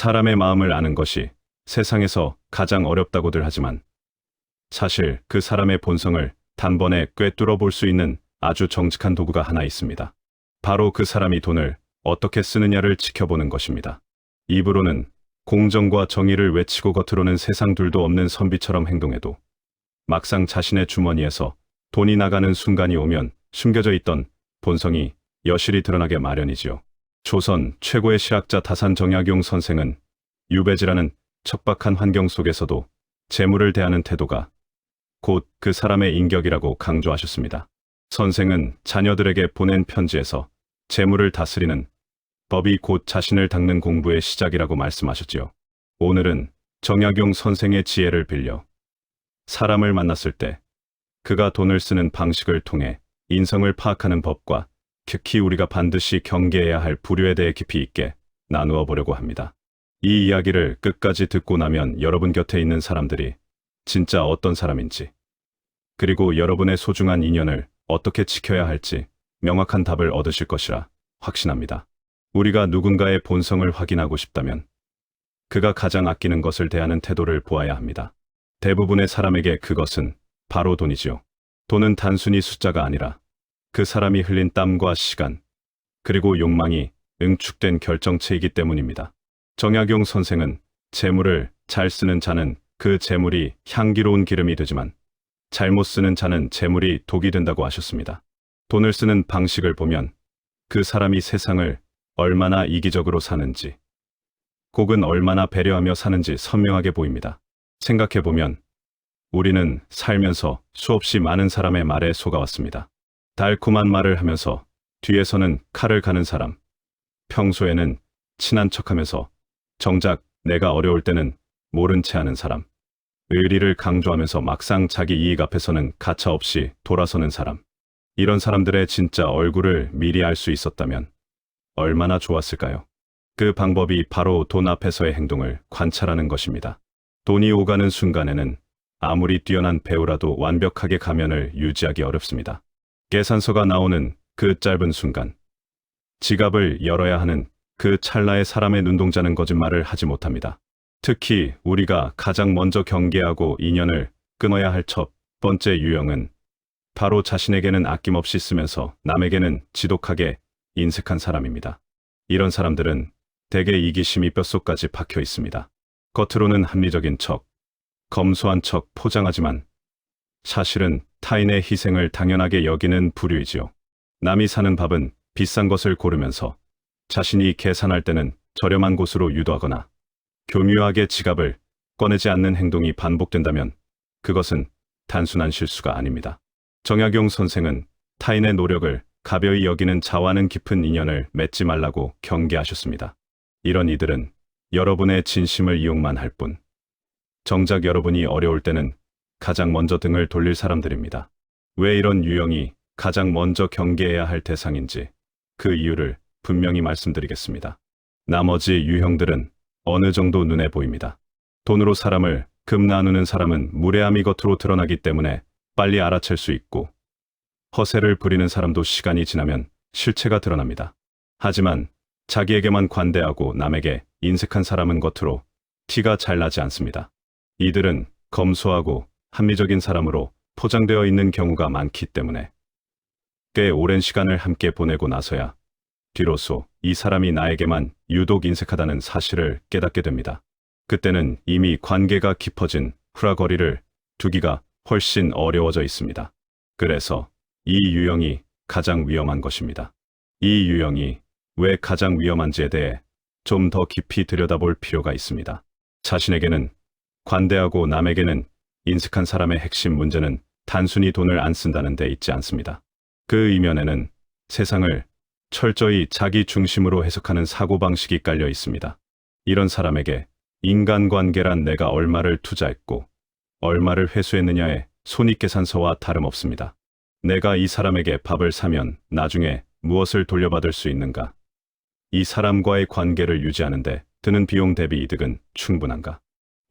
사람의 마음을 아는 것이 세상에서 가장 어렵다고들 하지만 사실 그 사람의 본성을 단번에 꿰뚫어 볼 수 있는 아주 정직한 도구가 하나 있습니다. 바로 그 사람이 돈을 어떻게 쓰느냐를 지켜보는 것입니다. 입으로는 공정과 정의를 외치고 겉으로는 세상 둘도 없는 선비처럼 행동해도 막상 자신의 주머니에서 돈이 나가는 순간이 오면 숨겨져 있던 본성이 여실히 드러나게 마련이지요. 조선 최고의 실학자 다산 정약용 선생은 유배지라는 척박한 환경 속에서도 재물을 대하는 태도가 곧 그 사람의 인격이라고 강조하셨습니다. 선생은 자녀들에게 보낸 편지에서 재물을 다스리는 법이 곧 자신을 닦는 공부의 시작이라고 말씀하셨지요. 오늘은 정약용 선생의 지혜를 빌려 사람을 만났을 때 그가 돈을 쓰는 방식을 통해 인성을 파악하는 법과 특히 우리가 반드시 경계해야 할 부류에 대해 깊이 있게 나누어 보려고 합니다. 이 이야기를 끝까지 듣고 나면 여러분 곁에 있는 사람들이 진짜 어떤 사람인지, 그리고 여러분의 소중한 인연을 어떻게 지켜야 할지 명확한 답을 얻으실 것이라 확신합니다. 우리가 누군가의 본성을 확인하고 싶다면 그가 가장 아끼는 것을 대하는 태도를 보아야 합니다. 대부분의 사람에게 그것은 바로 돈이지요. 돈은 단순히 숫자가 아니라 그 사람이 흘린 땀과 시간, 그리고 욕망이 응축된 결정체이기 때문입니다. 정약용 선생은 재물을 잘 쓰는 자는 그 재물이 향기로운 기름이 되지만 잘못 쓰는 자는 재물이 독이 된다고 하셨습니다. 돈을 쓰는 방식을 보면 그 사람이 세상을 얼마나 이기적으로 사는지, 혹은 얼마나 배려하며 사는지 선명하게 보입니다. 생각해보면 우리는 살면서 수없이 많은 사람의 말에 속아왔습니다. 달콤한 말을 하면서 뒤에서는 칼을 가는 사람, 평소에는 친한 척하면서 정작 내가 어려울 때는 모른 채 하는 사람, 의리를 강조하면서 막상 자기 이익 앞에서는 가차없이 돌아서는 사람. 이런 사람들의 진짜 얼굴을 미리 알 수 있었다면 얼마나 좋았을까요? 그 방법이 바로 돈 앞에서의 행동을 관찰하는 것입니다. 돈이 오가는 순간에는 아무리 뛰어난 배우라도 완벽하게 가면을 유지하기 어렵습니다. 계산서가 나오는 그 짧은 순간, 지갑을 열어야 하는 그 찰나에 사람의 눈동자는 거짓말을 하지 못합니다. 특히 우리가 가장 먼저 경계하고 인연을 끊어야 할 첫 번째 유형은 바로 자신에게는 아낌없이 쓰면서 남에게는 지독하게 인색한 사람입니다. 이런 사람들은 대개 이기심이 뼛속까지 박혀 있습니다. 겉으로는 합리적인 척, 검소한 척 포장하지만 사실은 타인의 희생을 당연하게 여기는 부류이지요. 남이 사는 밥은 비싼 것을 고르면서 자신이 계산할 때는 저렴한 곳으로 유도하거나 교묘하게 지갑을 꺼내지 않는 행동이 반복된다면 그것은 단순한 실수가 아닙니다. 정약용 선생은 타인의 노력을 가벼이 여기는 자와는 깊은 인연을 맺지 말라고 경계하셨습니다. 이런 이들은 여러분의 진심을 이용만 할 뿐, 정작 여러분이 어려울 때는 가장 먼저 등을 돌릴 사람들입니다. 왜 이런 유형이 가장 먼저 경계해야 할 대상인지 그 이유를 분명히 말씀드리겠습니다. 나머지 유형들은 어느 정도 눈에 보입니다. 돈으로 사람을 금 나누는 사람은 무례함이 겉으로 드러나기 때문에 빨리 알아챌 수 있고, 허세를 부리는 사람도 시간이 지나면 실체가 드러납니다. 하지만 자기에게만 관대하고 남에게 인색한 사람은 겉으로 티가 잘 나지 않습니다. 이들은 검소하고 합리적인 사람으로 포장되어 있는 경우가 많기 때문에 꽤 오랜 시간을 함께 보내고 나서야 뒤로서 이 사람이 나에게만 유독 인색하다는 사실을 깨닫게 됩니다. 그때는 이미 관계가 깊어진 후라거리를 두기가 훨씬 어려워져 있습니다. 그래서 이 유형이 가장 위험한 것입니다. 이 유형이 왜 가장 위험한지에 대해 좀 더 깊이 들여다볼 필요가 있습니다. 자신에게는 관대하고 남에게는 인색한 사람의 핵심 문제는 단순히 돈을 안 쓴다는 데 있지 않습니다. 그 이면에는 세상을 철저히 자기 중심으로 해석하는 사고방식이 깔려 있습니다. 이런 사람에게 인간관계란 내가 얼마를 투자했고 얼마를 회수했느냐의 손익계산서와 다름없습니다. 내가 이 사람에게 밥을 사면 나중에 무엇을 돌려받을 수 있는가? 이 사람과의 관계를 유지하는데 드는 비용 대비 이득은 충분한가?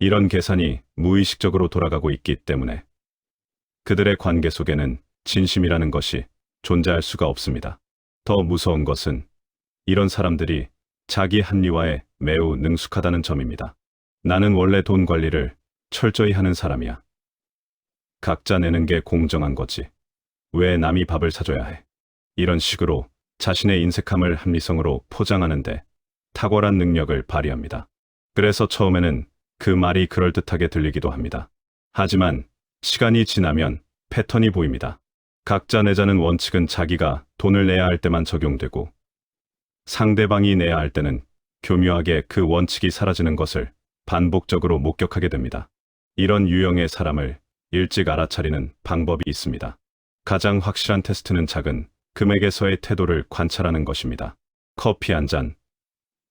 이런 계산이 무의식적으로 돌아가고 있기 때문에 그들의 관계 속에는 진심이라는 것이 존재할 수가 없습니다. 더 무서운 것은 이런 사람들이 자기 합리화에 매우 능숙하다는 점입니다. 나는 원래 돈 관리를 철저히 하는 사람이야. 각자 내는 게 공정한 거지. 왜 남이 밥을 사줘야 해? 이런 식으로 자신의 인색함을 합리성으로 포장하는데 탁월한 능력을 발휘합니다. 그래서 처음에는 그 말이 그럴듯하게 들리기도 합니다. 하지만 시간이 지나면 패턴이 보입니다. 각자 내자는 원칙은 자기가 돈을 내야 할 때만 적용되고 상대방이 내야 할 때는 교묘하게 그 원칙이 사라지는 것을 반복적으로 목격하게 됩니다. 이런 유형의 사람을 일찍 알아차리는 방법이 있습니다. 가장 확실한 테스트는 작은 금액에서의 태도를 관찰하는 것입니다. 커피 한 잔,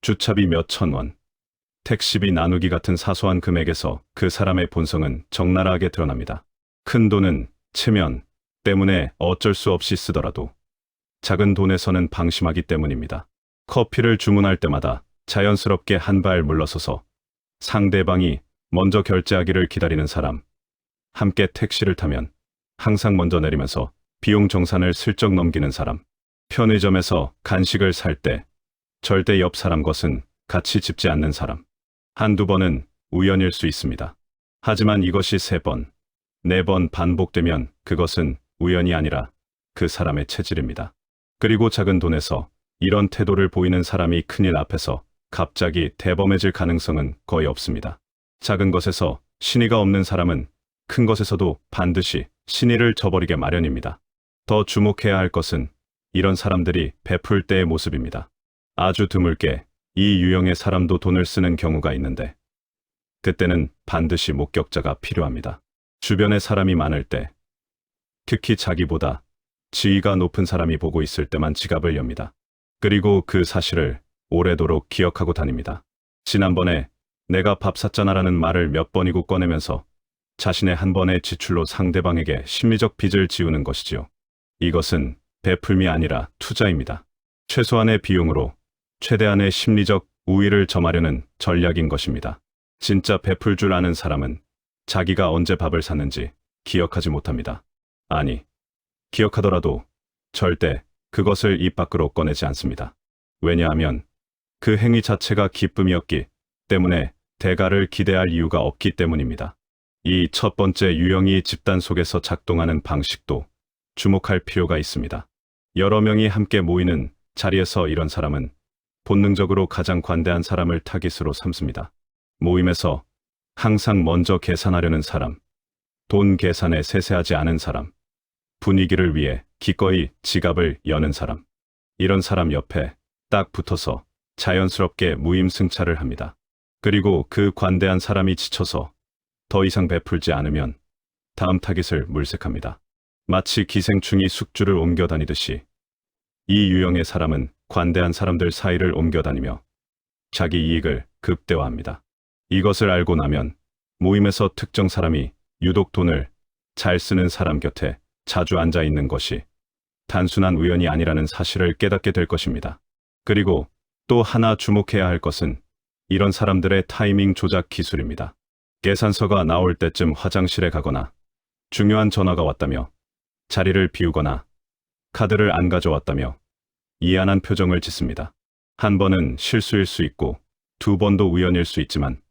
주차비 몇천 원, 택시비 나누기 같은 사소한 금액에서 그 사람의 본성은 적나라하게 드러납니다. 큰 돈은 체면 때문에 어쩔 수 없이 쓰더라도 작은 돈에서는 방심하기 때문입니다. 커피를 주문할 때마다 자연스럽게 한 발 물러서서 상대방이 먼저 결제하기를 기다리는 사람, 함께 택시를 타면 항상 먼저 내리면서 비용 정산을 슬쩍 넘기는 사람, 편의점에서 간식을 살 때 절대 옆 사람 것은 같이 집지 않는 사람. 한두 번은 우연일 수 있습니다. 하지만 이것이 3번, 4번 반복되면 그것은 우연이 아니라 그 사람의 체질입니다. 그리고 작은 돈에서 이런 태도를 보이는 사람이 큰일 앞에서 갑자기 대범해질 가능성은 거의 없습니다. 작은 것에서 신의가 없는 사람은 큰 것에서도 반드시 신의를 저버리게 마련입니다. 더 주목해야 할 것은 이런 사람들이 베풀 때의 모습입니다. 아주 드물게 이 유형의 사람도 돈을 쓰는 경우가 있는데 그때는 반드시 목격자가 필요합니다. 주변에 사람이 많을 때, 특히 자기보다 지위가 높은 사람이 보고 있을 때만 지갑을 엽니다. 그리고 그 사실을 오래도록 기억하고 다닙니다. 지난번에 내가 밥 샀잖아라는 말을 몇 번이고 꺼내면서 자신의 한 번의 지출로 상대방에게 심리적 빚을 지우는 것이지요. 이것은 베풀미 아니라 투자입니다. 최소한의 비용으로 최대한의 심리적 우위를 점하려는 전략인 것입니다. 진짜 베풀 줄 아는 사람은 자기가 언제 밥을 샀는지 기억하지 못합니다. 아니, 기억하더라도 절대 그것을 입 밖으로 꺼내지 않습니다. 왜냐하면 그 행위 자체가 기쁨이었기 때문에 대가를 기대할 이유가 없기 때문입니다. 이 첫 번째 유형이 집단 속에서 작동하는 방식도 주목할 필요가 있습니다. 여러 명이 함께 모이는 자리에서 이런 사람은 본능적으로 가장 관대한 사람을 타깃으로 삼습니다. 모임에서 항상 먼저 계산하려는 사람, 돈 계산에 세세하지 않은 사람, 분위기를 위해 기꺼이 지갑을 여는 사람, 이런 사람 옆에 딱 붙어서 자연스럽게 무임승차를 합니다. 그리고 그 관대한 사람이 지쳐서 더 이상 베풀지 않으면 다음 타깃을 물색합니다. 마치 기생충이 숙주를 옮겨 다니듯이 이 유형의 사람은 관대한 사람들 사이를 옮겨 다니며 자기 이익을 극대화합니다. 이것을 알고 나면 모임에서 특정 사람이 유독 돈을 잘 쓰는 사람 곁에 자주 앉아 있는 것이 단순한 우연이 아니라는 사실을 깨닫게 될 것입니다. 그리고 또 하나 주목해야 할 것은 이런 사람들의 타이밍 조작 기술입니다. 계산서가 나올 때쯤 화장실에 가거나 중요한 전화가 왔다며 자리를 비우거나 카드를 안 가져왔다며 이안한 표정을 짓습니다. 한 번은 실수일 수 있고 2번도 우연일 수 있지만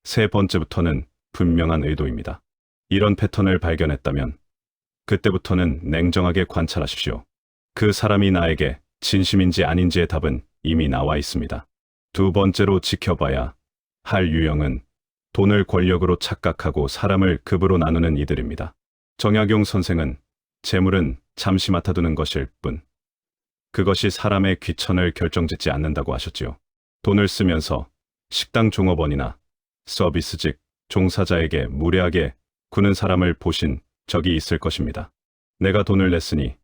3번째부터는 분명한 의도입니다. 이런 패턴을 발견했다면 그때부터는 냉정하게 관찰하십시오. 그 사람이 나에게 진심인지 아닌지의 답은 이미 나와 있습니다. 2번째로 지켜봐야 할 유형은 돈을 권력으로 착각하고 사람을 급으로 나누는 이들입니다. 정약용 선생은 재물은 잠시 맡아두는 것일 뿐 그것이 사람의 귀천을 결정짓지 않는다고 하셨지요. 돈을 쓰면서 식당 종업원이나 서비스직 종사자에게 무례하게 구는 사람을 보신 적이 있을 것입니다. 내가 돈을 냈으니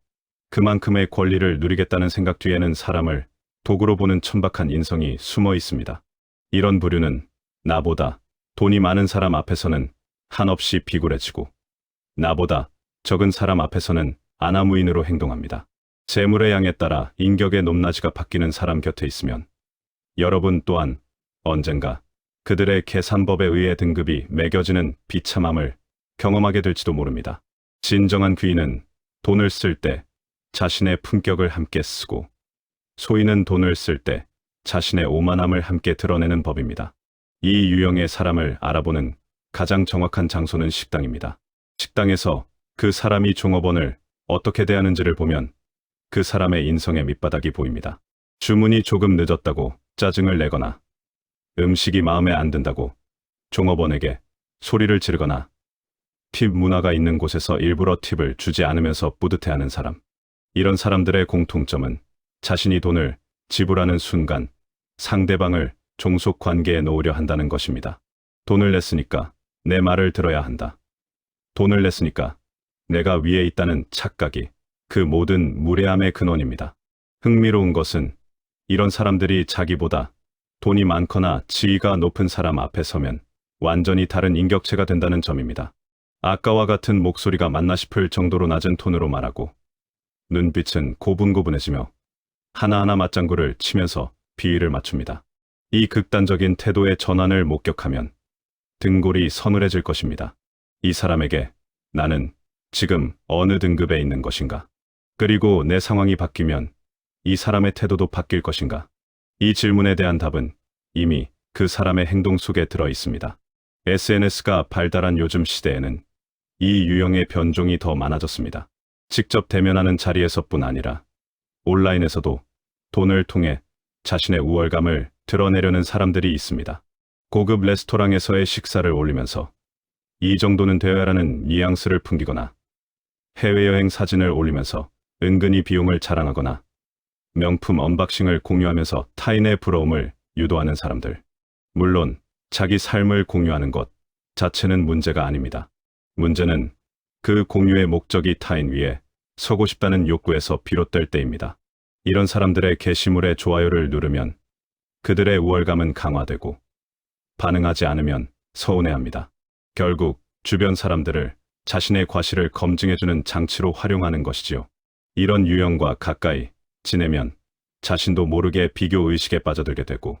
그만큼의 권리를 누리겠다는 생각 뒤에는 사람을 도구로 보는 천박한 인성이 숨어 있습니다. 이런 부류는 나보다 돈이 많은 사람 앞에서는 한없이 비굴해지고 나보다 적은 사람 앞에서는 아나무인으로 행동합니다. 재물의 양에 따라 인격의 높낮이가 바뀌는 사람 곁에 있으면 여러분 또한 언젠가 그들의 계산법에 의해 등급이 매겨지는 비참함을 경험하게 될지도 모릅니다. 진정한 귀인은 돈을 쓸 때 자신의 품격을 함께 쓰고 소인은 돈을 쓸 때 자신의 오만함을 함께 드러내는 법입니다. 이 유형의 사람을 알아보는 가장 정확한 장소는 식당입니다. 식당에서 그 사람이 종업원을 어떻게 대하는지를 보면 그 사람의 인성의 밑바닥이 보입니다. 주문이 조금 늦었다고 짜증을 내거나 음식이 마음에 안 든다고 종업원에게 소리를 지르거나 팁 문화가 있는 곳에서 일부러 팁을 주지 않으면서 뿌듯해하는 사람. 이런 사람들의 공통점은 자신이 돈을 지불하는 순간 상대방을 종속 관계에 놓으려 한다는 것입니다. 돈을 냈으니까 내 말을 들어야 한다. 돈을 냈으니까 내가 위에 있다는 착각이 그 모든 무례함의 근원입니다. 흥미로운 것은 이런 사람들이 자기보다 돈이 많거나 지위가 높은 사람 앞에 서면 완전히 다른 인격체가 된다는 점입니다. 아까와 같은 목소리가 맞나 싶을 정도로 낮은 톤으로 말하고 눈빛은 고분고분해지며 하나하나 맞장구를 치면서 비위를 맞춥니다. 이 극단적인 태도의 전환을 목격하면 등골이 서늘해질 것입니다. 이 사람에게 나는 지금 어느 등급에 있는 것인가? 그리고 내 상황이 바뀌면 이 사람의 태도도 바뀔 것인가? 이 질문에 대한 답은 이미 그 사람의 행동 속에 들어 있습니다. SNS가 발달한 요즘 시대에는 이 유형의 변종이 더 많아졌습니다. 직접 대면하는 자리에서뿐 아니라 온라인에서도 돈을 통해 자신의 우월감을 드러내려는 사람들이 있습니다. 고급 레스토랑에서의 식사를 올리면서 이 정도는 되어야라는 뉘앙스를 풍기거나 해외여행 사진을 올리면서 은근히 비용을 자랑하거나 명품 언박싱을 공유하면서 타인의 부러움을 유도하는 사람들. 물론 자기 삶을 공유하는 것 자체는 문제가 아닙니다. 문제는 그 공유의 목적이 타인 위에 서고 싶다는 욕구에서 비롯될 때입니다. 이런 사람들의 게시물에 좋아요를 누르면 그들의 우월감은 강화되고 반응하지 않으면 서운해합니다. 결국 주변 사람들을 자신의 과실을 검증해주는 장치로 활용하는 것이지요. 이런 유형과 가까이 지내면 자신도 모르게 비교의식에 빠져들게 되고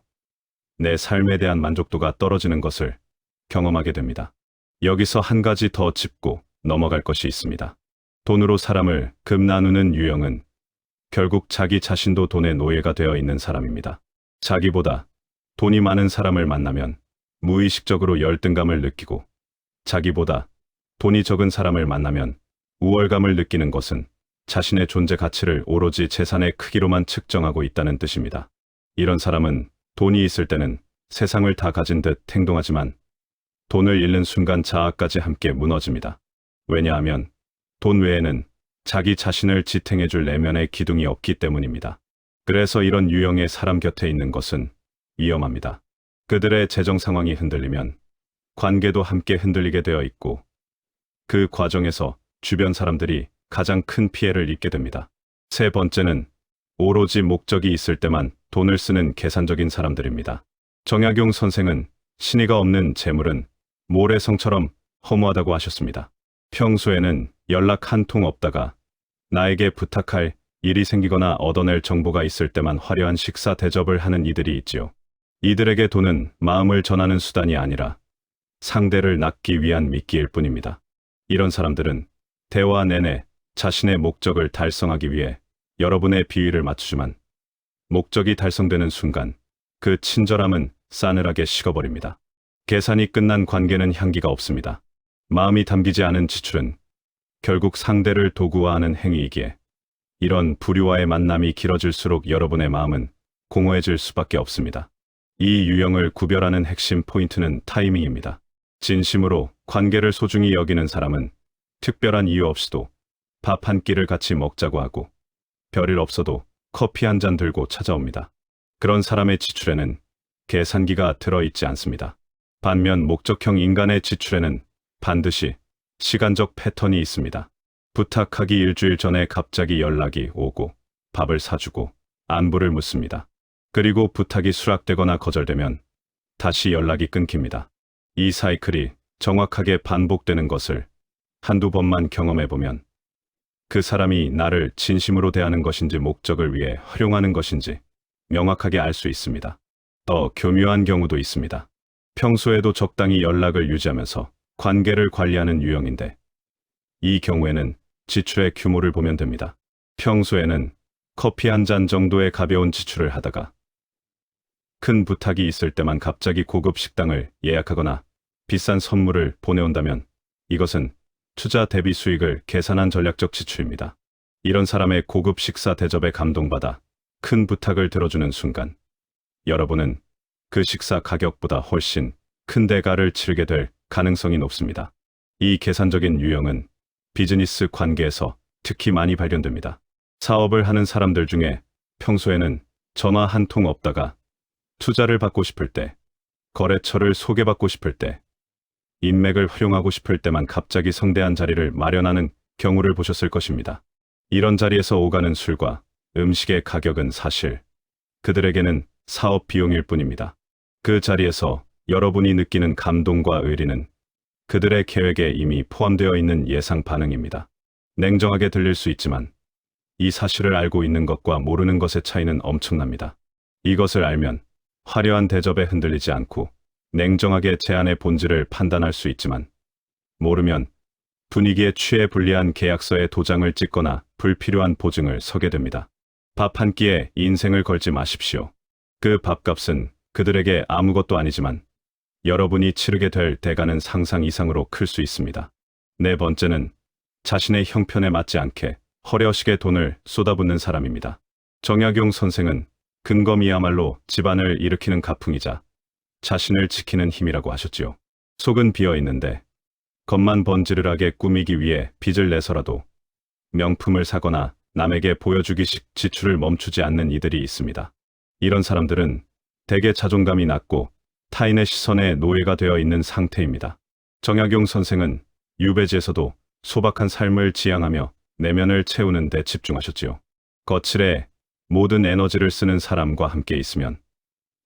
내 삶에 대한 만족도가 떨어지는 것을 경험하게 됩니다. 여기서 한 가지 더 짚고 넘어갈 것이 있습니다. 돈으로 사람을 급 나누는 유형은 결국 자기 자신도 돈의 노예가 되어 있는 사람입니다. 자기보다 돈이 많은 사람을 만나면 무의식적으로 열등감을 느끼고 자기보다 돈이 적은 사람을 만나면 우월감을 느끼는 것은 자신의 존재 가치를 오로지 재산의 크기로만 측정하고 있다는 뜻입니다. 이런 사람은 돈이 있을 때는 세상을 다 가진 듯 행동하지만 돈을 잃는 순간 자아까지 함께 무너집니다. 왜냐하면 돈 외에는 자기 자신을 지탱해줄 내면의 기둥이 없기 때문입니다. 그래서 이런 유형의 사람 곁에 있는 것은 위험합니다. 그들의 재정 상황이 흔들리면 관계도 함께 흔들리게 되어 있고 그 과정에서 주변 사람들이 가장 큰 피해를 입게 됩니다. 세 번째는 오로지 목적이 있을 때만 돈을 쓰는 계산적인 사람들입니다. 정약용 선생은 신의가 없는 재물은 모래성처럼 허무하다고 하셨습니다. 평소에는 연락 한 통 없다가 나에게 부탁할 일이 생기거나 얻어낼 정보가 있을 때만 화려한 식사 대접을 하는 이들이 있지요. 이들에게 돈은 마음을 전하는 수단이 아니라 상대를 낚기 위한 미끼일 뿐입니다. 이런 사람들은 대화 내내 자신의 목적을 달성하기 위해 여러분의 비위를 맞추지만 목적이 달성되는 순간 그 친절함은 싸늘하게 식어버립니다. 계산이 끝난 관계는 향기가 없습니다. 마음이 담기지 않은 지출은 결국 상대를 도구화하는 행위이기에 이런 부류와의 만남이 길어질수록 여러분의 마음은 공허해질 수밖에 없습니다. 이 유형을 구별하는 핵심 포인트는 타이밍입니다. 진심으로 관계를 소중히 여기는 사람은 특별한 이유 없이도 밥 한 끼를 같이 먹자고 하고 별일 없어도 커피 한 잔 들고 찾아옵니다. 그런 사람의 지출에는 계산기가 들어있지 않습니다. 반면 목적형 인간의 지출에는 반드시 시간적 패턴이 있습니다. 부탁하기 일주일 전에 갑자기 연락이 오고 밥을 사주고 안부를 묻습니다. 그리고 부탁이 수락되거나 거절되면 다시 연락이 끊깁니다. 이 사이클이 정확하게 반복되는 것을 한두 번만 경험해보면 그 사람이 나를 진심으로 대하는 것인지 목적을 위해 활용하는 것인지 명확하게 알 수 있습니다. 더 교묘한 경우도 있습니다. 평소에도 적당히 연락을 유지하면서 관계를 관리하는 유형인데 이 경우에는 지출의 규모를 보면 됩니다. 평소에는 커피 한 잔 정도의 가벼운 지출을 하다가 큰 부탁이 있을 때만 갑자기 고급 식당을 예약하거나 비싼 선물을 보내온다면 이것은 투자 대비 수익을 계산한 전략적 지출입니다. 이런 사람의 고급 식사 대접에 감동받아 큰 부탁을 들어주는 순간 여러분은 그 식사 가격보다 훨씬 큰 대가를 치르게 될 가능성이 높습니다. 이 계산적인 유형은 비즈니스 관계에서 특히 많이 발견됩니다. 사업을 하는 사람들 중에 평소에는 전화 한 통 없다가 투자를 받고 싶을 때, 거래처를 소개받고 싶을 때, 인맥을 활용하고 싶을 때만 갑자기 성대한 자리를 마련하는 경우를 보셨을 것입니다. 이런 자리에서 오가는 술과 음식의 가격은 사실 그들에게는 사업 비용일 뿐입니다. 그 자리에서 여러분이 느끼는 감동과 의리는 그들의 계획에 이미 포함되어 있는 예상 반응입니다. 냉정하게 들릴 수 있지만 이 사실을 알고 있는 것과 모르는 것의 차이는 엄청납니다. 이것을 알면 화려한 대접에 흔들리지 않고 냉정하게 제안의 본질을 판단할 수 있지만 모르면 분위기에 취해 불리한 계약서에 도장을 찍거나 불필요한 보증을 서게 됩니다. 밥 한 끼에 인생을 걸지 마십시오. 그 밥값은 그들에게 아무것도 아니지만 여러분이 치르게 될 대가는 상상 이상으로 클 수 있습니다. 네 번째는 자신의 형편에 맞지 않게 허려시게 돈을 쏟아붓는 사람입니다. 정약용 선생은 근검이야말로 집안을 일으키는 가풍이자 자신을 지키는 힘이라고 하셨지요. 속은 비어 있는데 겉만 번지르르하게 꾸미기 위해 빚을 내서라도 명품을 사거나 남에게 보여주기식 지출을 멈추지 않는 이들이 있습니다. 이런 사람들은 대개 자존감이 낮고 타인의 시선에 노예가 되어 있는 상태입니다. 정약용 선생은 유배지에서도 소박한 삶을 지향하며 내면을 채우는 데 집중하셨지요. 거칠에 모든 에너지를 쓰는 사람과 함께 있으면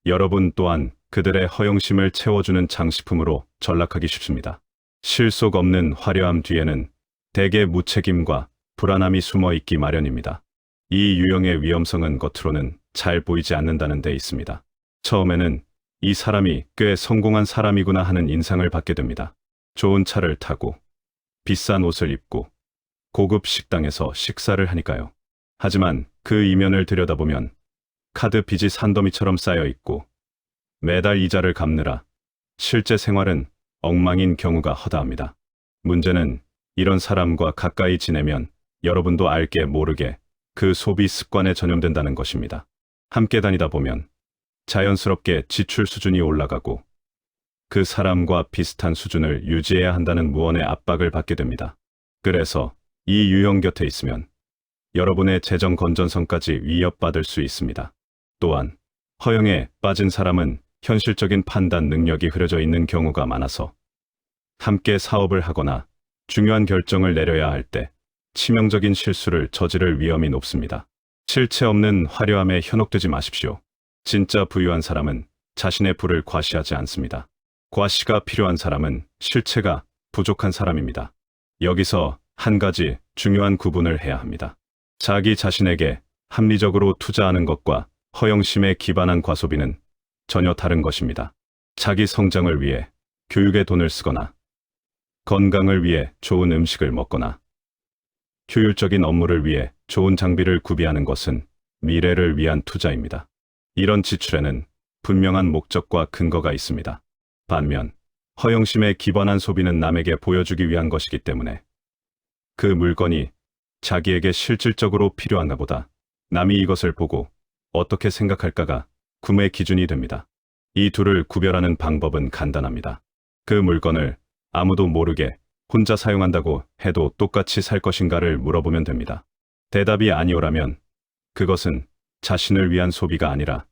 여러분 또한 그들의 허영심을 채워주는 장식품으로 전락하기 쉽습니다. 실속 없는 화려함 뒤에는 대개 무책임과 불안함이 숨어 있기 마련입니다. 이 유형의 위험성은 겉으로는 잘 보이지 않는다는 데 있습니다. 처음에는 이 사람이 꽤 성공한 사람이구나 하는 인상을 받게 됩니다. 좋은 차를 타고 비싼 옷을 입고 고급 식당에서 식사를 하니까요. 하지만 그 이면을 들여다보면 카드 빚이 산더미처럼 쌓여 있고 매달 이자를 갚느라 실제 생활은 엉망인 경우가 허다합니다. 문제는 이런 사람과 가까이 지내면 여러분도 알게 모르게 그 소비 습관에 전염된다는 것입니다. 함께 다니다 보면 자연스럽게 지출 수준이 올라가고 그 사람과 비슷한 수준을 유지해야 한다는 무언의 압박을 받게 됩니다. 그래서 이 유형 곁에 있으면 여러분의 재정 건전성까지 위협받을 수 있습니다. 또한 허영에 빠진 사람은 현실적인 판단 능력이 흐려져 있는 경우가 많아서 함께 사업을 하거나 중요한 결정을 내려야 할 때 치명적인 실수를 저지를 위험이 높습니다. 실체 없는 화려함에 현혹되지 마십시오. 진짜 부유한 사람은 자신의 부를 과시하지 않습니다. 과시가 필요한 사람은 실체가 부족한 사람입니다. 여기서 한 가지 중요한 구분을 해야 합니다. 자기 자신에게 합리적으로 투자하는 것과 허영심에 기반한 과소비는 전혀 다른 것입니다. 자기 성장을 위해 교육에 돈을 쓰거나 건강을 위해 좋은 음식을 먹거나 효율적인 업무를 위해 좋은 장비를 구비하는 것은 미래를 위한 투자입니다. 이런 지출에는 분명한 목적과 근거가 있습니다. 반면 허영심에 기반한 소비는 남에게 보여주기 위한 것이기 때문에 그 물건이 자기에게 실질적으로 필요한가 보다 남이 이것을 보고 어떻게 생각할까가 구매 기준이 됩니다. 이 둘을 구별하는 방법은 간단합니다. 그 물건을 아무도 모르게 혼자 사용한다고 해도 똑같이 살 것인가를 물어보면 됩니다. 대답이 아니오라면 그것은 자신을 위한 소비가 아니라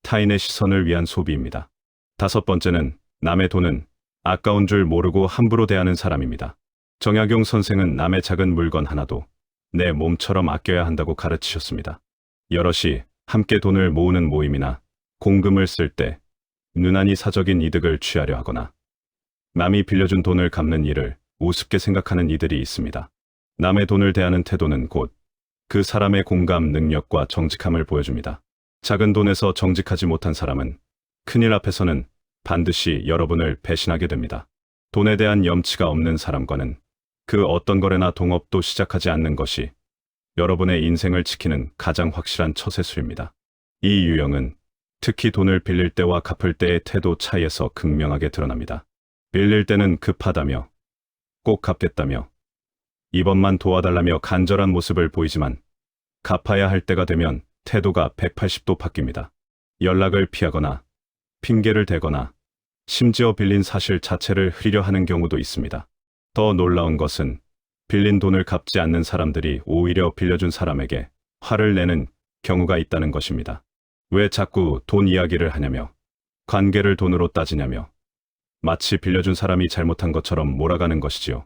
타인의 시선을 위한 소비입니다. 다섯 번째는 남의 돈은 아까운 줄 모르고 함부로 대하는 사람입니다. 정약용 선생은 남의 작은 물건 하나도 내 몸처럼 아껴야 한다고 가르치셨습니다. 여럿이 함께 돈을 모으는 모임이나 공금을 쓸 때 유난히 사적인 이득을 취하려 하거나 남이 빌려준 돈을 갚는 일을 우습게 생각하는 이들이 있습니다. 남의 돈을 대하는 태도는 곧 그 사람의 공감 능력과 정직함을 보여줍니다. 작은 돈에서 정직하지 못한 사람은 큰일 앞에서는 반드시 여러분을 배신하게 됩니다. 돈에 대한 염치가 없는 사람과는 그 어떤 거래나 동업도 시작하지 않는 것이 여러분의 인생을 지키는 가장 확실한 처세술입니다. 이 유형은 특히 돈을 빌릴 때와 갚을 때의 태도 차이에서 극명하게 드러납니다. 빌릴 때는 급하다며, 꼭 갚겠다며, 이번만 도와달라며 간절한 모습을 보이지만 갚아야 할 때가 되면 태도가 180도 바뀝니다. 연락을 피하거나 핑계를 대거나 심지어 빌린 사실 자체를 흐리려 하는 경우도 있습니다. 더 놀라운 것은 빌린 돈을 갚지 않는 사람들이 오히려 빌려준 사람에게 화를 내는 경우가 있다는 것입니다. 왜 자꾸 돈 이야기를 하냐며, 관계를 돈으로 따지냐며, 마치 빌려준 사람이 잘못한 것처럼 몰아가는 것이지요.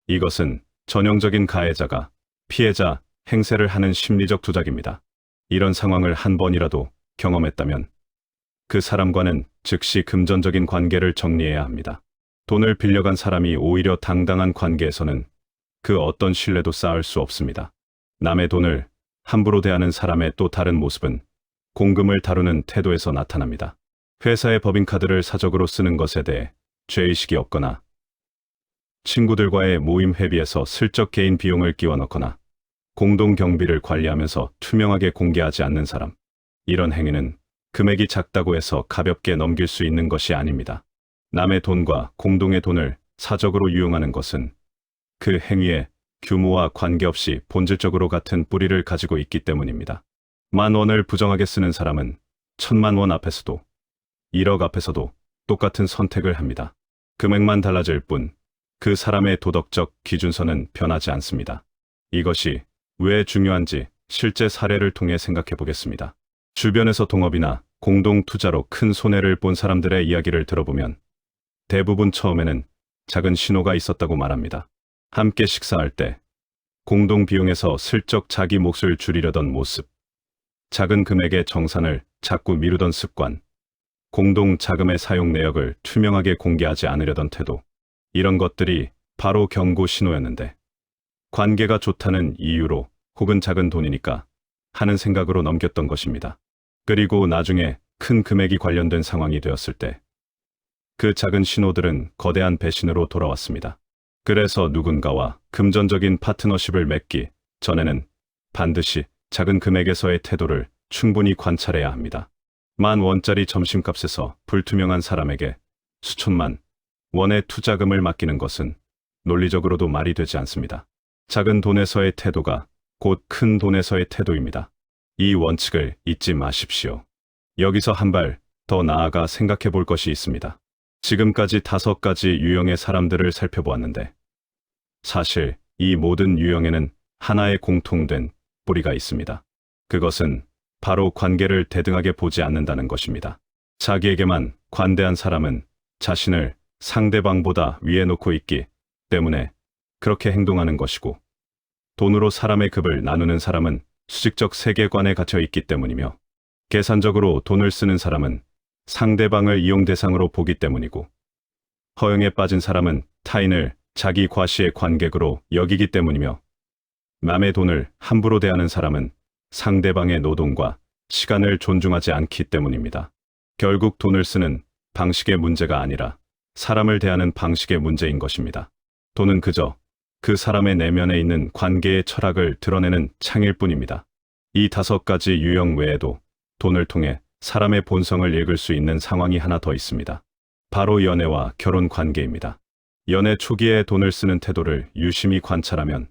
이것은 전형적인 가해자가 피해자 행세를 하는 심리적 조작입니다. 이런 상황을 한 번이라도 경험했다면 그 사람과는 즉시 금전적인 관계를 정리해야 합니다. 돈을 빌려간 사람이 오히려 당당한 관계에서는 그 어떤 신뢰도 쌓을 수 없습니다. 남의 돈을 함부로 대하는 사람의 또 다른 모습은 공금을 다루는 태도에서 나타납니다. 회사의 법인카드를 사적으로 쓰는 것에 대해 죄의식이 없거나 친구들과의 모임 회비에서 슬쩍 개인 비용을 끼워 넣거나 공동 경비를 관리하면서 투명하게 공개하지 않는 사람. 이런 행위는 금액이 작다고 해서 가볍게 넘길 수 있는 것이 아닙니다. 남의 돈과 공동의 돈을 사적으로 유용하는 것은 그 행위의 규모와 관계없이 본질적으로 같은 뿌리를 가지고 있기 때문입니다. 10,000원을 부정하게 쓰는 사람은 10,000,000원 앞에서도 1억 앞에서도 똑같은 선택을 합니다. 금액만 달라질 뿐 그 사람의 도덕적 기준선은 변하지 않습니다. 이것이 왜 중요한지 실제 사례를 통해 생각해 보겠습니다. 주변에서 동업이나 공동 투자로 큰 손해를 본 사람들의 이야기를 들어보면 대부분 처음에는 작은 신호가 있었다고 말합니다. 함께 식사할 때 공동 비용에서 슬쩍 자기 몫을 줄이려던 모습, 작은 금액의 정산을 자꾸 미루던 습관, 공동 자금의 사용 내역을 투명하게 공개하지 않으려던 태도, 이런 것들이 바로 경고 신호였는데 관계가 좋다는 이유로 혹은 작은 돈이니까 하는 생각으로 넘겼던 것입니다. 그리고 나중에 큰 금액이 관련된 상황이 되었을 때 그 작은 신호들은 거대한 배신으로 돌아왔습니다. 그래서 누군가와 금전적인 파트너십을 맺기 전에는 반드시 작은 금액에서의 태도를 충분히 관찰해야 합니다. 10,000원짜리 점심값에서 불투명한 사람에게 수천만 원의 투자금을 맡기는 것은 논리적으로도 말이 되지 않습니다. 작은 돈에서의 태도가 곧 큰 돈에서의 태도입니다. 이 원칙을 잊지 마십시오. 여기서 한 발 더 나아가 생각해 볼 것이 있습니다. 지금까지 5가지 유형의 사람들을 살펴보았는데 사실 이 모든 유형에는 하나의 공통된 뿌리가 있습니다. 그것은 바로 관계를 대등하게 보지 않는다는 것입니다. 자기에게만 관대한 사람은 자신을 상대방보다 위에 놓고 있기 때문에 그렇게 행동하는 것이고, 돈으로 사람의 급을 나누는 사람은 수직적 세계관에 갇혀 있기 때문이며, 계산적으로 돈을 쓰는 사람은 상대방을 이용 대상으로 보기 때문이고, 허영에 빠진 사람은 타인을 자기 과시의 관객으로 여기기 때문이며, 남의 돈을 함부로 대하는 사람은 상대방의 노동과 시간을 존중하지 않기 때문입니다. 결국 돈을 쓰는 방식의 문제가 아니라 사람을 대하는 방식의 문제인 것입니다. 돈은 그저 그 사람의 내면에 있는 관계의 철학을 드러내는 창일 뿐입니다. 이 5가지 유형 외에도 돈을 통해 사람의 본성을 읽을 수 있는 상황이 하나 더 있습니다. 바로 연애와 결혼 관계입니다. 연애 초기에 돈을 쓰는 태도를 유심히 관찰하면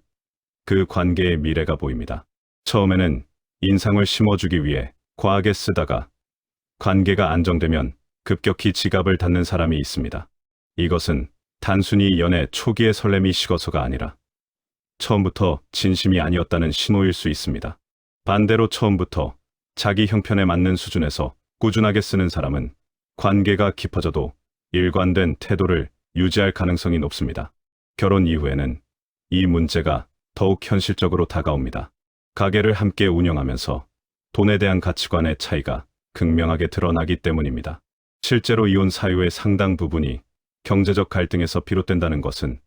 그 관계의 미래가 보입니다. 처음에는 인상을 심어주기 위해 과하게 쓰다가 관계가 안정되면 급격히 지갑을 닫는 사람이 있습니다. 이것은 단순히 연애 초기의 설렘이 식어서가 아니라 처음부터 진심이 아니었다는 신호일 수 있습니다. 반대로 처음부터 자기 형편에 맞는 수준에서 꾸준하게 쓰는 사람은 관계가 깊어져도 일관된 태도를 유지할 가능성이 높습니다. 결혼 이후에는 이 문제가 더욱 현실적으로 다가옵니다. 가게를 함께 운영하면서 돈에 대한 가치관의 차이가 극명하게 드러나기 때문입니다. 실제로 이혼 사유의 상당 부분이 경제적 갈등에서 비롯된다는 것은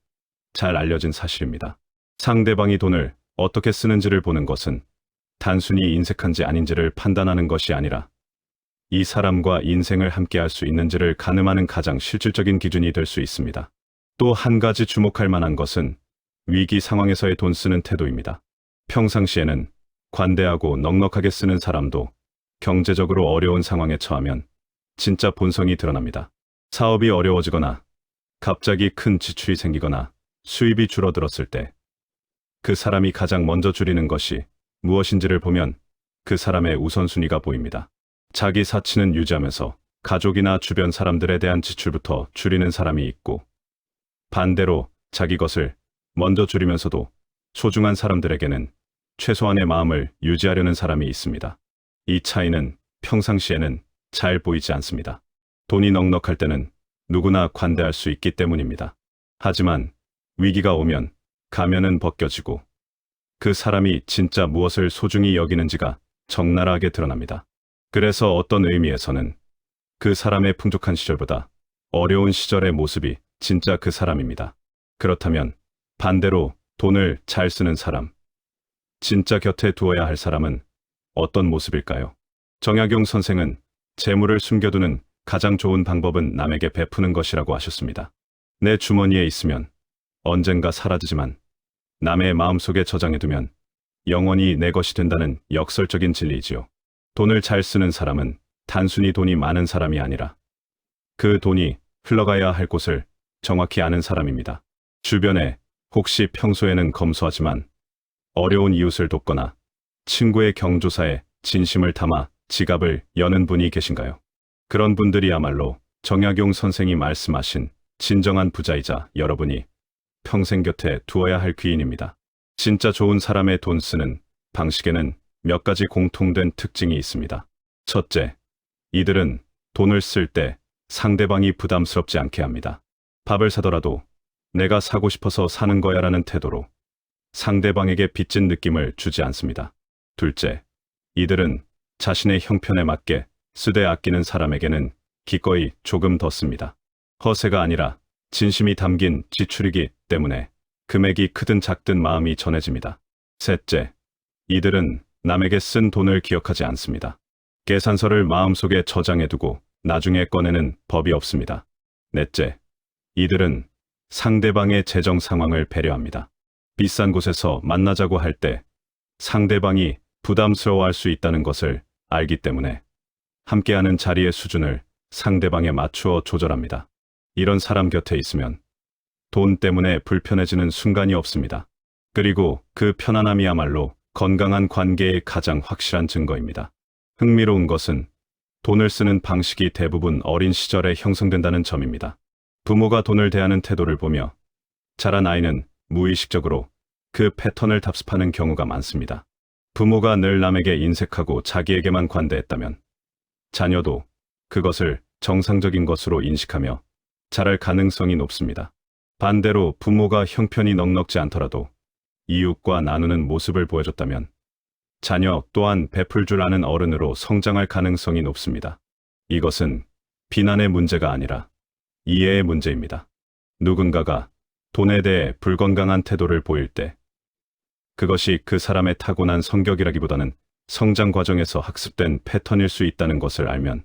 잘 알려진 사실입니다. 상대방이 돈을 어떻게 쓰는지를 보는 것은 단순히 인색한지 아닌지를 판단하는 것이 아니라 이 사람과 인생을 함께 할 수 있는지를 가늠하는 가장 실질적인 기준이 될 수 있습니다. 또 한 가지 주목할 만한 것은 위기 상황에서의 돈 쓰는 태도입니다. 평상시에는 관대하고 넉넉하게 쓰는 사람도 경제적으로 어려운 상황에 처하면 진짜 본성이 드러납니다. 사업이 어려워지거나 갑자기 큰 지출이 생기거나 수입이 줄어들었을 때 그 사람이 가장 먼저 줄이는 것이 무엇인지를 보면 그 사람의 우선순위가 보입니다. 자기 사치는 유지하면서 가족이나 주변 사람들에 대한 지출부터 줄이는 사람이 있고, 반대로 자기 것을 먼저 줄이면서도 소중한 사람들에게는 최소한의 마음을 유지하려는 사람이 있습니다. 이 차이는 평상시에는 잘 보이지 않습니다. 돈이 넉넉할 때는 누구나 관대할 수 있기 때문입니다. 하지만 위기가 오면 가면은 벗겨지고 그 사람이 진짜 무엇을 소중히 여기는지가 적나라하게 드러납니다. 그래서 어떤 의미에서는 그 사람의 풍족한 시절보다 어려운 시절의 모습이 진짜 그 사람입니다. 그렇다면 반대로 돈을 잘 쓰는 사람, 진짜 곁에 두어야 할 사람은 어떤 모습일까요? 정약용 선생은 재물을 숨겨두는 가장 좋은 방법은 남에게 베푸는 것이라고 하셨습니다. 내 주머니에 있으면 언젠가 사라지지만 남의 마음속에 저장해두면 영원히 내 것이 된다는 역설적인 진리이지요. 돈을 잘 쓰는 사람은 단순히 돈이 많은 사람이 아니라 그 돈이 흘러가야 할 곳을 정확히 아는 사람입니다. 주변에 혹시 평소에는 검소하지만 어려운 이웃을 돕거나 친구의 경조사에 진심을 담아 지갑을 여는 분이 계신가요? 그런 분들이야말로 정약용 선생이 말씀하신 진정한 부자이자 여러분이 평생 곁에 두어야 할 귀인입니다. 진짜 좋은 사람의 돈 쓰는 방식에는 몇 가지 공통된 특징이 있습니다. 첫째, 이들은 돈을 쓸 때 상대방이 부담스럽지 않게 합니다. 밥을 사더라도 내가 사고 싶어서 사는 거야라는 태도로 상대방에게 빚진 느낌을 주지 않습니다. 둘째, 이들은 자신의 형편에 맞게 쓰되 아끼는 사람에게는 기꺼이 조금 더 씁니다. 허세가 아니라 진심이 담긴 지출이기 때문에 금액이 크든 작든 마음이 전해집니다. 셋째, 이들은 남에게 쓴 돈을 기억하지 않습니다. 계산서를 마음속에 저장해두고 나중에 꺼내는 법이 없습니다. 넷째, 이들은 상대방의 재정 상황을 배려합니다. 비싼 곳에서 만나자고 할 때 상대방이 부담스러워할 수 있다는 것을 알기 때문에 함께하는 자리의 수준을 상대방에 맞추어 조절합니다. 이런 사람 곁에 있으면 돈 때문에 불편해지는 순간이 없습니다. 그리고 그 편안함이야말로 건강한 관계의 가장 확실한 증거입니다. 흥미로운 것은 돈을 쓰는 방식이 대부분 어린 시절에 형성된다는 점입니다. 부모가 돈을 대하는 태도를 보며 자란 아이는 무의식적으로 그 패턴을 답습하는 경우가 많습니다. 부모가 늘 남에게 인색하고 자기에게만 관대했다면 자녀도 그것을 정상적인 것으로 인식하며 자랄 가능성이 높습니다. 반대로 부모가 형편이 넉넉지 않더라도 이웃과 나누는 모습을 보여줬다면 자녀 또한 베풀 줄 아는 어른으로 성장할 가능성이 높습니다. 이것은 비난의 문제가 아니라 이해의 문제입니다. 누군가가 돈에 대해 불건강한 태도를 보일 때 그것이 그 사람의 타고난 성격이라기보다는 성장 과정에서 학습된 패턴일 수 있다는 것을 알면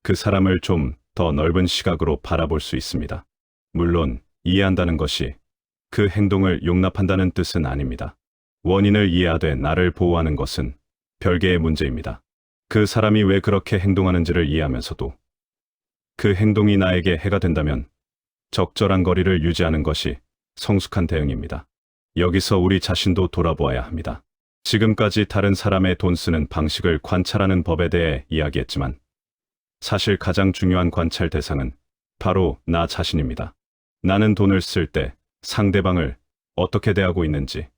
그 사람을 좀 더 넓은 시각으로 바라볼 수 있습니다. 물론 이해한다는 것이 그 행동을 용납한다는 뜻은 아닙니다. 원인을 이해하되 나를 보호하는 것은 별개의 문제입니다. 그 사람이 왜 그렇게 행동하는지를 이해하면서도 그 행동이 나에게 해가 된다면 적절한 거리를 유지하는 것이 성숙한 대응입니다. 여기서 우리 자신도 돌아보아야 합니다. 지금까지 다른 사람의 돈 쓰는 방식을 관찰하는 법에 대해 이야기했지만 사실 가장 중요한 관찰 대상은 바로 나 자신입니다. 나는 돈을 쓸 때 상대방을 어떻게 대하고 있는지,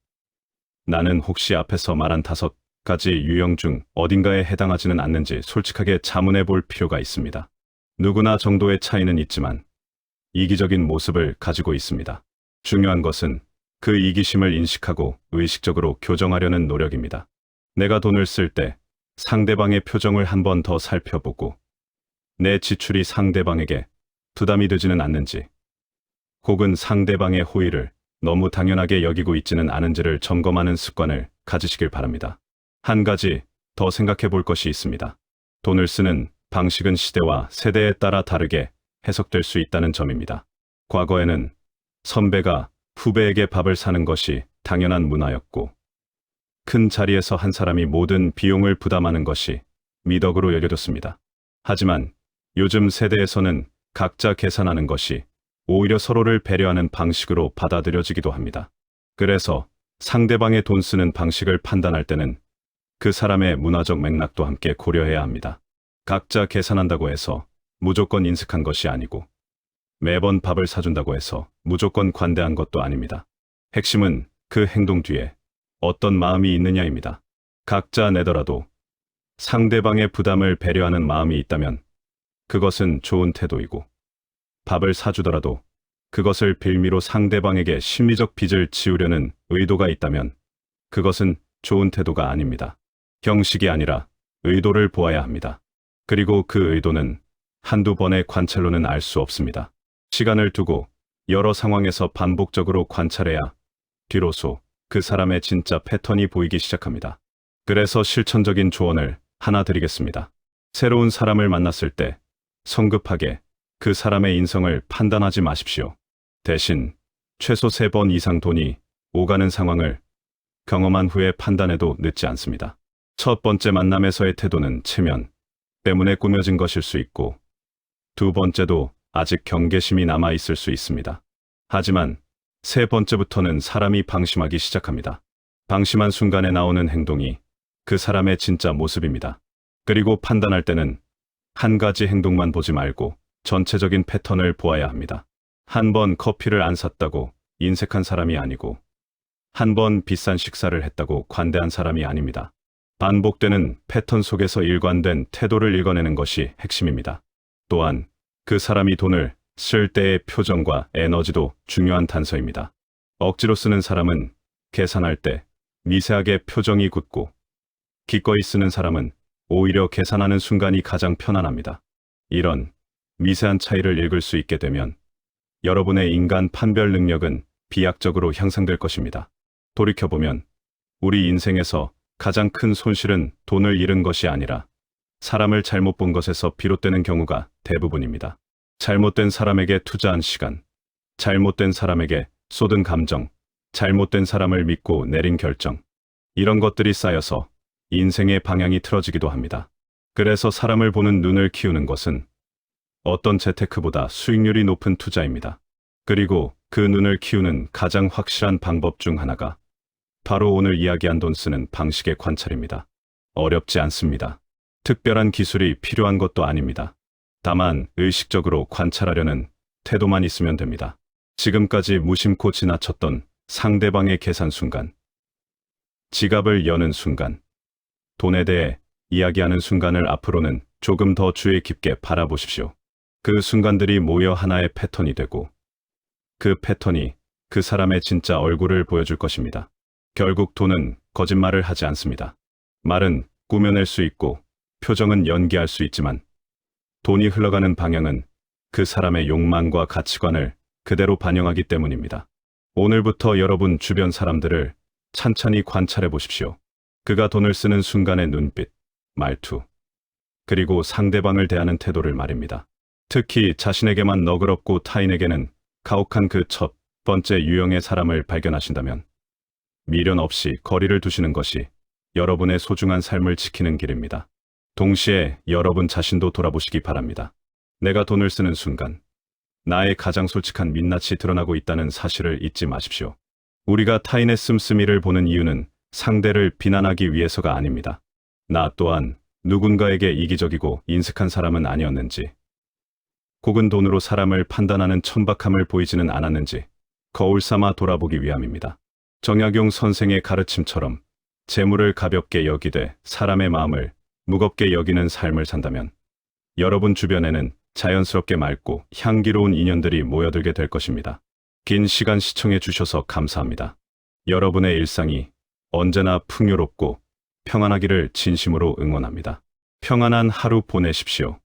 나는 혹시 앞에서 말한 5가지 유형 중 어딘가에 해당하지는 않는지 솔직하게 자문해 볼 필요가 있습니다. 누구나 정도의 차이는 있지만 이기적인 모습을 가지고 있습니다. 중요한 것은 그 이기심을 인식하고 의식적으로 교정하려는 노력입니다. 내가 돈을 쓸 때 상대방의 표정을 한 번 더 살펴보고 내 지출이 상대방에게 부담이 되지는 않는지, 혹은 상대방의 호의를 너무 당연하게 여기고 있지는 않은지를 점검하는 습관을 가지시길 바랍니다. 한 가지 더 생각해 볼 것이 있습니다. 돈을 쓰는 방식은 시대와 세대에 따라 다르게 해석될 수 있다는 점입니다. 과거에는 선배가 후배에게 밥을 사는 것이 당연한 문화였고, 큰 자리에서 한 사람이 모든 비용을 부담하는 것이 미덕으로 여겨졌습니다. 하지만 요즘 세대에서는 각자 계산하는 것이 오히려 서로를 배려하는 방식으로 받아들여지기도 합니다. 그래서 상대방의 돈 쓰는 방식을 판단할 때는 그 사람의 문화적 맥락도 함께 고려해야 합니다. 각자 계산한다고 해서 무조건 인색한 것이 아니고 매번 밥을 사준다고 해서 무조건 관대한 것도 아닙니다. 핵심은 그 행동 뒤에 어떤 마음이 있느냐입니다. 각자 내더라도 상대방의 부담을 배려하는 마음이 있다면 그것은 좋은 태도이고, 밥을 사주더라도 그것을 빌미로 상대방에게 심리적 빚을 지우려는 의도가 있다면 그것은 좋은 태도가 아닙니다. 형식이 아니라 의도를 보아야 합니다. 그리고 그 의도는 한두 번의 관찰로는 알 수 없습니다. 시간을 두고 여러 상황에서 반복적으로 관찰해야 비로소 그 사람의 진짜 패턴이 보이기 시작합니다. 그래서 실천적인 조언을 하나 드리겠습니다. 새로운 사람을 만났을 때 성급하게 그 사람의 인성을 판단하지 마십시오. 대신 최소 3번 이상 돈이 오가는 상황을 경험한 후에 판단해도 늦지 않습니다. 첫 번째 만남에서의 태도는 체면 때문에 꾸며진 것일 수 있고, 두 번째도 아직 경계심이 남아 있을 수 있습니다. 하지만 세 번째부터는 사람이 방심하기 시작합니다. 방심한 순간에 나오는 행동이 그 사람의 진짜 모습입니다. 그리고 판단할 때는 한 가지 행동만 보지 말고 전체적인 패턴을 보아야 합니다. 한 번 커피를 안 샀다고 인색한 사람이 아니고, 한 번 비싼 식사를 했다고 관대한 사람이 아닙니다. 반복되는 패턴 속에서 일관된 태도를 읽어내는 것이 핵심입니다. 또한 그 사람이 돈을 쓸 때의 표정과 에너지도 중요한 단서입니다. 억지로 쓰는 사람은 계산할 때 미세하게 표정이 굳고, 기꺼이 쓰는 사람은 오히려 계산하는 순간이 가장 편안합니다. 이런 미세한 차이를 읽을 수 있게 되면 여러분의 인간 판별 능력은 비약적으로 향상될 것입니다. 돌이켜보면 우리 인생에서 가장 큰 손실은 돈을 잃은 것이 아니라 사람을 잘못 본 것에서 비롯되는 경우가 대부분입니다. 잘못된 사람에게 투자한 시간, 잘못된 사람에게 쏟은 감정, 잘못된 사람을 믿고 내린 결정, 이런 것들이 쌓여서 인생의 방향이 틀어지기도 합니다. 그래서 사람을 보는 눈을 키우는 것은 어떤 재테크보다 수익률이 높은 투자입니다. 그리고 그 눈을 키우는 가장 확실한 방법 중 하나가 바로 오늘 이야기한 돈 쓰는 방식의 관찰입니다. 어렵지 않습니다. 특별한 기술이 필요한 것도 아닙니다. 다만 의식적으로 관찰하려는 태도만 있으면 됩니다. 지금까지 무심코 지나쳤던 상대방의 계산 순간, 지갑을 여는 순간, 돈에 대해 이야기하는 순간을 앞으로는 조금 더 주의 깊게 바라보십시오. 그 순간들이 모여 하나의 패턴이 되고, 그 패턴이 그 사람의 진짜 얼굴을 보여줄 것입니다. 결국 돈은 거짓말을 하지 않습니다. 말은 꾸며낼 수 있고 표정은 연기할 수 있지만 돈이 흘러가는 방향은 그 사람의 욕망과 가치관을 그대로 반영하기 때문입니다. 오늘부터 여러분 주변 사람들을 찬찬히 관찰해 보십시오. 그가 돈을 쓰는 순간의 눈빛, 말투, 그리고 상대방을 대하는 태도를 말입니다. 특히 자신에게만 너그럽고 타인에게는 가혹한 그 첫 번째 유형의 사람을 발견하신다면 미련 없이 거리를 두시는 것이 여러분의 소중한 삶을 지키는 길입니다. 동시에 여러분 자신도 돌아보시기 바랍니다. 내가 돈을 쓰는 순간 나의 가장 솔직한 민낯이 드러나고 있다는 사실을 잊지 마십시오. 우리가 타인의 씀씀이를 보는 이유는 상대를 비난하기 위해서가 아닙니다. 나 또한 누군가에게 이기적이고 인색한 사람은 아니었는지, 혹은 돈으로 사람을 판단하는 천박함을 보이지는 않았는지 거울 삼아 돌아보기 위함입니다. 정약용 선생의 가르침처럼 재물을 가볍게 여기되 사람의 마음을 무겁게 여기는 삶을 산다면 여러분 주변에는 자연스럽게 맑고 향기로운 인연들이 모여들게 될 것입니다. 긴 시간 시청해 주셔서 감사합니다. 여러분의 일상이 언제나 풍요롭고 평안하기를 진심으로 응원합니다. 평안한 하루 보내십시오.